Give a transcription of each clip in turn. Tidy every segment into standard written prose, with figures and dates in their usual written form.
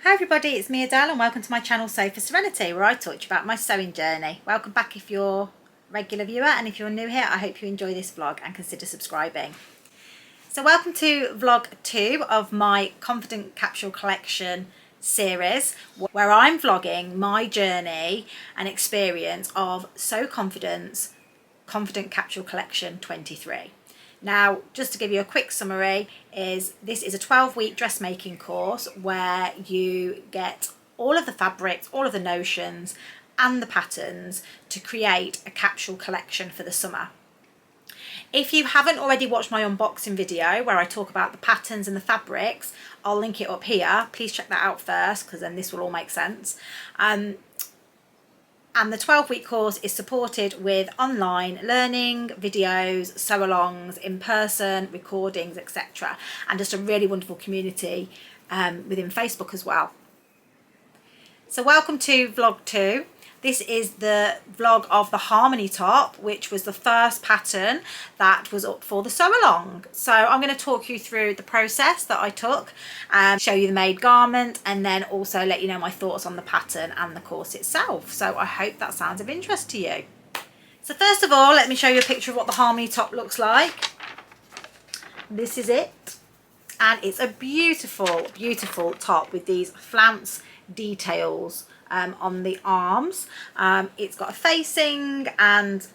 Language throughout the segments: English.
Hi everybody, it's me Adele and welcome to my channel Sew for Serenity, where I talk to you about my sewing journey. Welcome back if you're a regular viewer, and if you're new here I hope you enjoy this vlog and consider subscribing. So welcome to vlog 2 of my Confident Capsule Collection series, where I'm vlogging my journey and experience of Sew Confidence Confident Capsule Collection 23. Now, just to give you a quick summary, this is a 12-week dressmaking course where you get all of the fabrics, all of the notions and the patterns to create a capsule collection for the summer. If you haven't already watched my unboxing video where I talk about the patterns and the fabrics, I'll link it up here. Please check that out first, because then this will all make sense. And the 12-week course is supported with online learning, videos, sew-alongs, in-person, recordings, etc. And just a really wonderful community within Facebook as well. So welcome to vlog 2. This is the vlog of the Harmony top, which was the first pattern that was up for the sew-along. So I'm going to talk you through the process that I took, show you the made garment, and then also let you know my thoughts on the pattern and the course itself. So I hope that sounds of interest to you. So first of all, let me show you a picture of what the Harmony top looks like. This is it. And it's a beautiful, beautiful top with these flounce details on the arms. It's got a facing and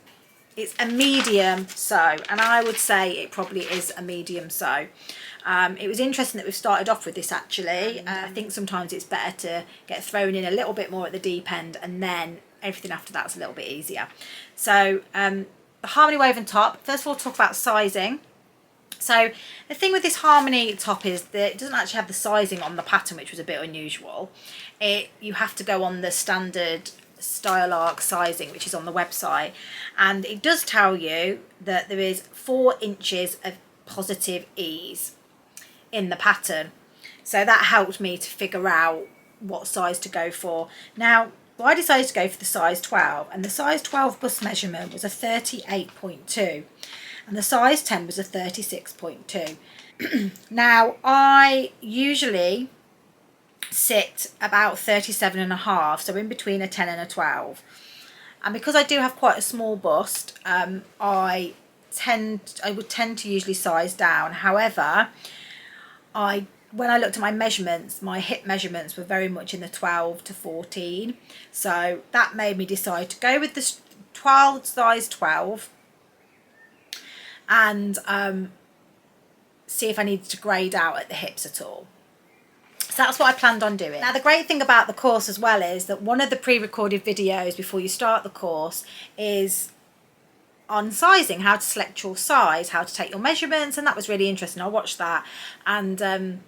it's a medium sew, and I would say it probably is a medium sew. It was interesting that we've started off with this actually. I think sometimes it's better to get thrown in a little bit more at the deep end, and then everything after that's a little bit easier. So the Harmony woven top, first of all talk about sizing. So the thing with this Harmony top is that it doesn't actually have the sizing on the pattern, which was a bit unusual. You have to go on the standard style arc sizing, which is on the website, and it does tell you that there is 4 inches of positive ease in the pattern. So that helped me to figure out what size to go for. Now, I decided to go for the size 12, and the size 12 bust measurement was a 38.2. and the size 10 was a 36.2. Now, I usually sit about 37.5, so in between a 10 and a 12. And because I do have quite a small bust, I would tend to usually size down. However, when I looked at my measurements, my hip measurements were very much in the 12 to 14. So that made me decide to go with the size 12 and see if I needed to grade out at the hips at all. So that's what I planned on doing. Now, the great thing about the course as well is that one of the pre-recorded videos before you start the course is on sizing, how to select your size, how to take your measurements, and that was really interesting. I watched that, and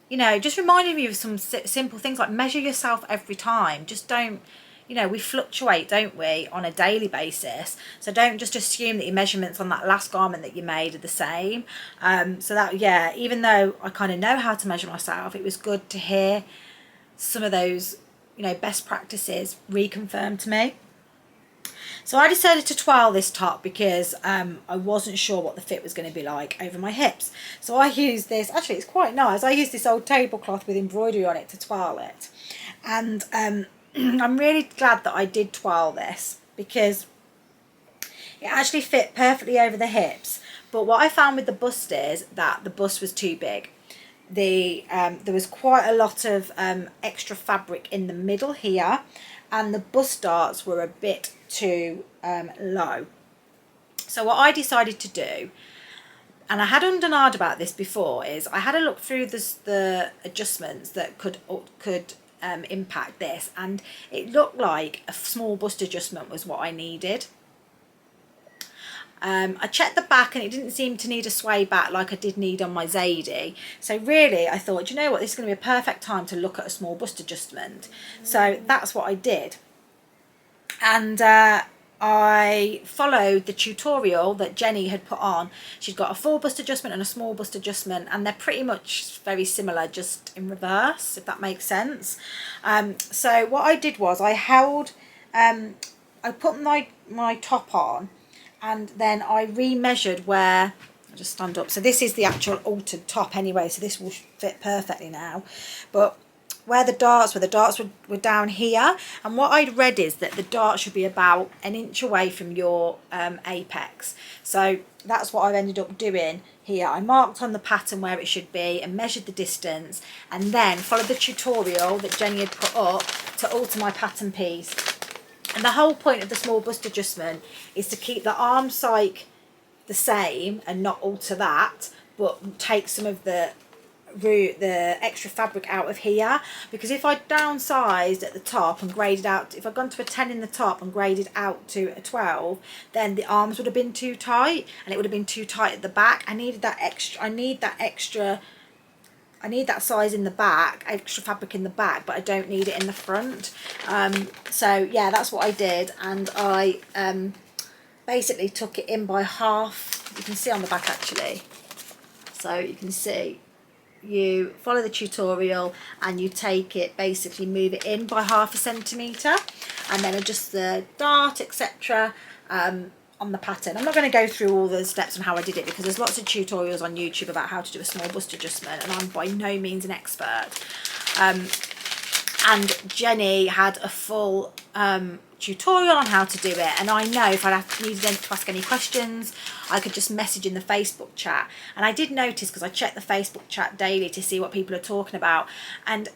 you know, just reminded me of some simple things like measure yourself every time. Just don't, you know, we fluctuate, don't we, on a daily basis, so don't just assume that your measurements on that last garment that you made are the same. So that, yeah, even though I kind of know how to measure myself, it was good to hear some of those, you know, best practices reconfirmed to me. So I decided to twirl this top because I wasn't sure what the fit was going to be like over my hips. So I used this, actually it's quite nice, I used this old tablecloth with embroidery on it to twirl it. And I'm really glad that I did twirl this because it actually fit perfectly over the hips. But what I found with the bust is that the bust was too big. There was quite a lot of extra fabric in the middle here, and the bust darts were a bit too low. So what I decided to do, and I had undenied about this before, is I had a look through the adjustments that could impact this, and it looked like a small bust adjustment was what I needed. I checked the back and it didn't seem to need a sway back like I did need on my Zadie. So really I thought, you know what, this is going to be a perfect time to look at a small bust adjustment. So that's what I did. And I followed the tutorial that Jenny had put on. She'd got a full bust adjustment and a small bust adjustment, and they're pretty much very similar, just in reverse, if that makes sense. So what I did was I held, I put my top on, and then I remeasured where, I'll just stand up. So this is the actual altered top anyway, so this will fit perfectly now. But where the darts were down here, and what I'd read is that the dart should be about an inch away from your apex. So that's what I've ended up doing here. I marked on the pattern where it should be and measured the distance, and then followed the tutorial that Jenny had put up to alter my pattern piece. And the whole point of the small bust adjustment is to keep the arm psych the same and not alter that, but take some of the extra fabric out of here, because if I downsized at the top and graded out, if I'd gone to a 10 in the top and graded out to a 12, then the arms would have been too tight and it would have been too tight at the back. I need that size in the back, extra fabric in the back, but I don't need it in the front. So yeah, that's what I did, and I basically took it in by half. You can see on the back actually, so you can see you follow the tutorial and you take it, basically move it in by 0.5 centimetre, and then adjust the dart, etc. On the pattern. I'm not going to go through all the steps on how I did it, because there's lots of tutorials on YouTube about how to do a small bust adjustment, and I'm by no means an expert. And Jenny had a full tutorial on how to do it, and I know if I needed to ask any questions, I could just message in the Facebook chat. And I did notice, because I check the Facebook chat daily to see what people are talking about, and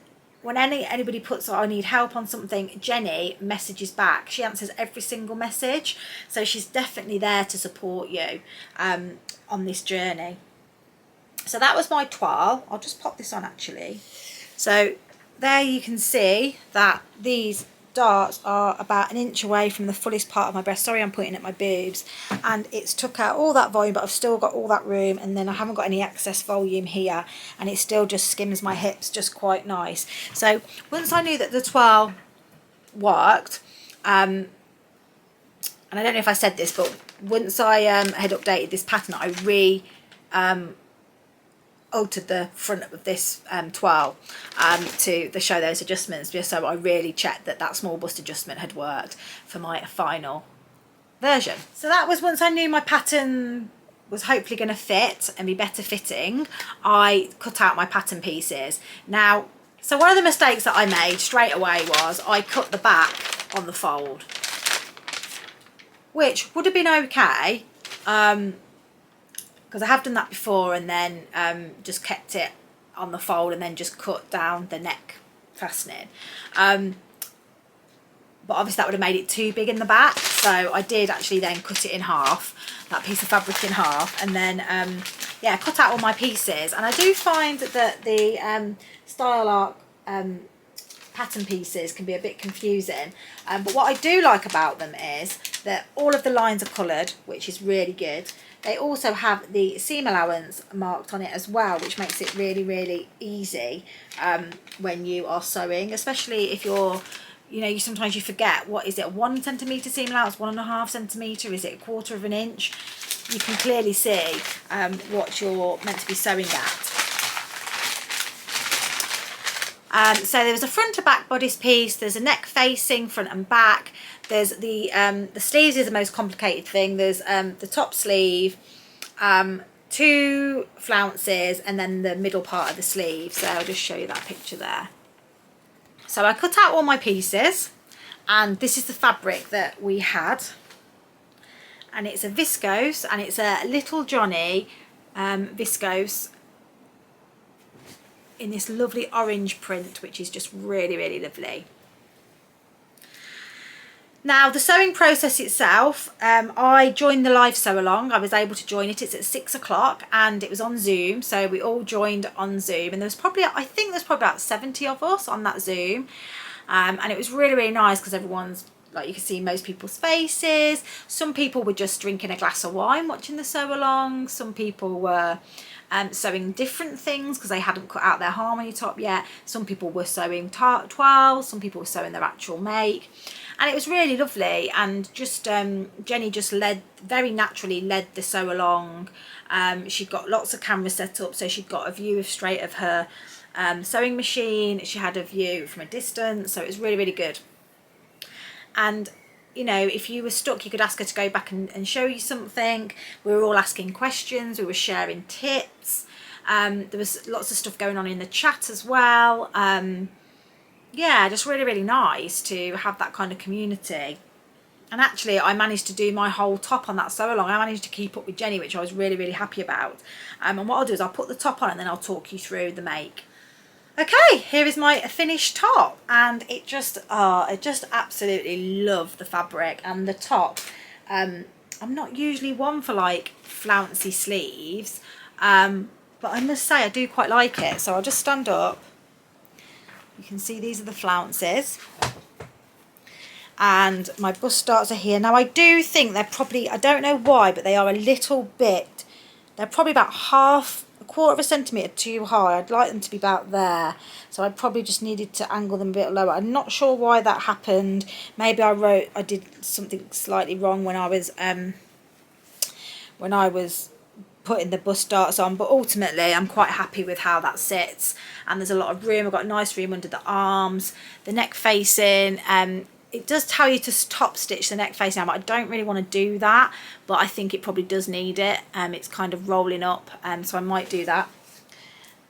when anybody puts, I need help on something, Jenny messages back. She answers every single message, so she's definitely there to support you on this journey. So that was my toile. I'll just pop this on actually. So there you can see that these darts are about an inch away from the fullest part of my breast. Sorry, I'm pointing at my boobs, and it's took out all that volume, but I've still got all that room, and then I haven't got any excess volume here, and it still just skims my hips just quite nice. So once I knew that the toile worked, and I don't know if I said this, but once I had updated this pattern, I altered the front of this toile to show those adjustments, just so I really checked that that small bust adjustment had worked for my final version. So that was once I knew my pattern was hopefully going to fit and be better fitting, I cut out my pattern pieces. Now, so one of the mistakes that I made straight away was I cut the back on the fold, which would have been okay, because I have done that before, and then just kept it on the fold and then just cut down the neck fastening. But obviously that would have made it too big in the back, so I did actually then cut it in half, that piece of fabric in half, and then yeah, cut out all my pieces. And I do find that the style arc pattern pieces can be a bit confusing, but what I do like about them is that all of the lines are coloured, which is really good. They also have the seam allowance marked on it as well, which makes it really, really easy when you are sewing, especially if you're, you know, sometimes you forget, what is it, 1 centimetre seam allowance, 1.5 centimetre, is it 1/4 of an inch? You can clearly see what you're meant to be sewing at. So there was a front to back bodice piece, there's a neck facing, front and back. There's the sleeves is the most complicated thing. There's the top sleeve, 2 flounces, and then the middle part of the sleeve. So I'll just show you that picture there. So I cut out all my pieces, and this is the fabric that we had. And it's a viscose, and it's a Little Johnny viscose in this lovely orange print, which is just really, really lovely. Now, the sewing process itself, I joined the live sew along. I was able to join it. It's at 6 o'clock and it was on Zoom. So we all joined on Zoom, and there was probably, I think there's probably about 70 of us on that Zoom. And it was really, really nice because everyone's, like, you can see most people's faces. Some people were just drinking a glass of wine watching the sew along. Some people were sewing different things because they hadn't cut out their harmony top yet. Some people were sewing toiles. Some people were sewing their actual make. And it was really lovely, and just Jenny just very naturally led the sew along. She'd got lots of cameras set up, so she'd got a view straight of her sewing machine. She had a view from a distance, so it was really, really good. And, you know, if you were stuck, you could ask her to go back and show you something. We were all asking questions, we were sharing tips. There was lots of stuff going on in the chat as well. yeah, just really, really nice to have that kind of community. And actually I managed to do my whole top on that sew along. I managed to keep up with Jenny, which I was really, really happy about. And what I'll do is I'll put the top on and then I'll talk you through the make. Okay, here is my finished top, and I just absolutely love the fabric and the top. I'm not usually one for like flouncy sleeves, but I must say I do quite like it. So I'll just stand up. You can see these are the flounces. And my bust darts are here. Now I do think they're probably, I don't know why, but they are a little bit, they're probably about a quarter of a centimetre too high. I'd like them to be about there. So I probably just needed to angle them a bit lower. I'm not sure why that happened. Maybe I did something slightly wrong when I was putting the bust darts on, but ultimately I'm quite happy with how that sits. And there's a lot of room. I've got nice room under the arms, the neck facing. It does tell you to top stitch the neck face now, but I don't really want to do that, but I think it probably does need it. It's kind of rolling up, so I might do that.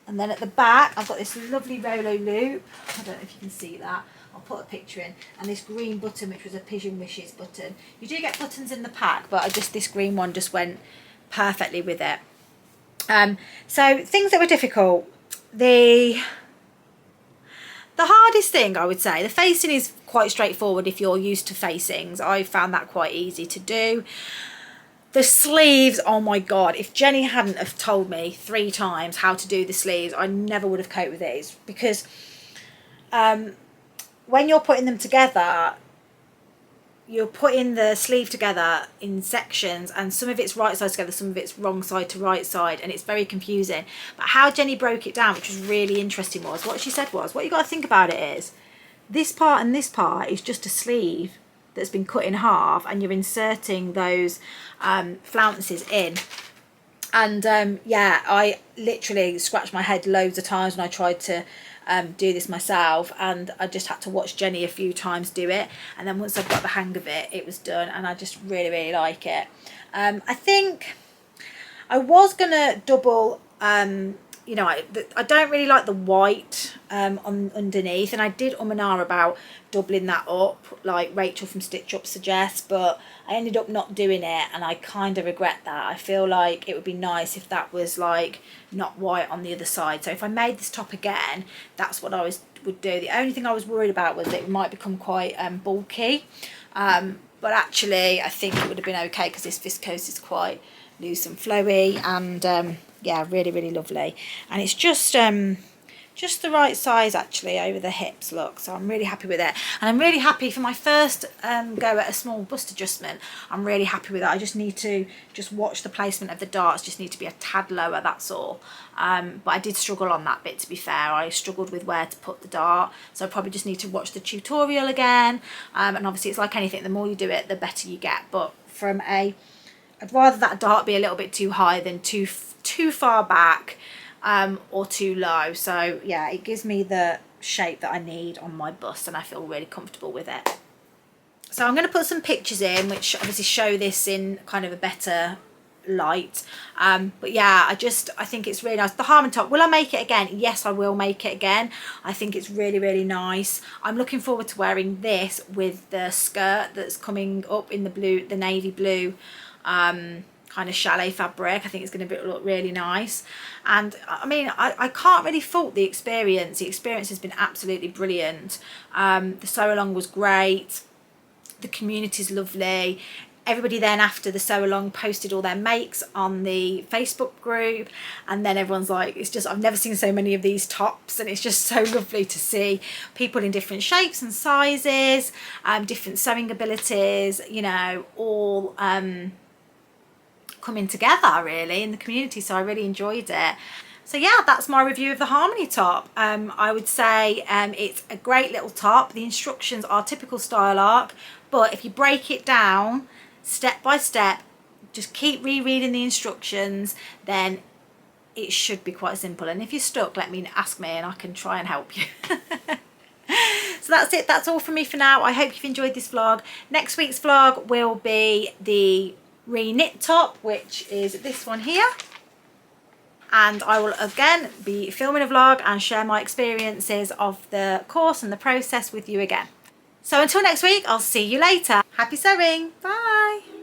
And then at the back I've got this lovely Rolo loop. I don't know if you can see that. I'll put a picture in. And this green button, which was a Pigeon Wishes button. You do get buttons in the pack, but this green one just went perfectly with it. So things that were difficult. The hardest thing, I would say, the facing is quite straightforward if you're used to facings. I found that quite easy to do. The sleeves, oh my God, if Jenny hadn't have told me 3 times how to do the sleeves, I never would have coped with these, because when you're putting them together, you're putting the sleeve together in sections, and some of it's right side together, some of it's wrong side to right side, and it's very confusing. But how Jenny broke it down, which was really interesting, was what she said was, what you got to think about it is, this part and this part is just a sleeve that's been cut in half, and you're inserting those flounces in. And yeah, I literally scratched my head loads of times when I tried to do this myself, and I just had to watch Jenny a few times do it, and then once I got the hang of it, it was done, and I just really, really like it. I think I was gonna double, you know, I don't really like the white on underneath, and I did and ah about doubling that up like Rachel from Stitch Up suggests, but I ended up not doing it, and I kind of regret that. I feel like it would be nice if that was like not white on the other side. So if I made this top again, that's what I would do. The only thing I was worried about was that it might become quite bulky, but actually I think it would have been okay, because this viscose is quite loose and flowy, and yeah, really, really lovely. And it's just the right size actually over the hips, look, so I'm really happy with it. And I'm really happy for my first go at a small bust adjustment. I'm really happy with that. I just need to watch the placement of the darts, just need to be a tad lower, that's all. But I did struggle on that bit, to be fair. I struggled with where to put the dart, so I probably just need to watch the tutorial again. And obviously it's like anything, the more you do it, the better you get. But I'd rather that dart be a little bit too high than too far back, or too low. So yeah, it gives me the shape that I need on my bust, and I feel really comfortable with it. So I'm going to put some pictures in which obviously show this in kind of a better light, but yeah, I think it's really nice. The Harmon top, will I make it again? Yes, I will make it again. I think it's really, really nice. I'm looking forward to wearing this with the skirt that's coming up in the blue, the navy blue kind of chalet fabric. I think it's going to look really nice. And I mean, I can't really fault the experience. The experience has been absolutely brilliant. The sew along was great. The community's lovely. Everybody then after the sew along posted all their makes on the Facebook group, and then everyone's like, it's just, I've never seen so many of these tops, and it's just so lovely to see people in different shapes and sizes, different sewing abilities, you know, all coming together really in the community. So I really enjoyed it. So yeah, that's my review of the Harmony top. I would say it's a great little top. The instructions are typical style arc, but if you break it down step by step, just keep rereading the instructions, then it should be quite simple. And if you're stuck, ask me and I can try and help you. So that's it. That's all from me for now. I hope you've enjoyed this vlog. Next week's vlog will be the re-knit top, which is this one here. and I will again be filming a vlog and share my experiences of the course and the process with you again. So until next week, I'll see you later. Happy sewing. Bye.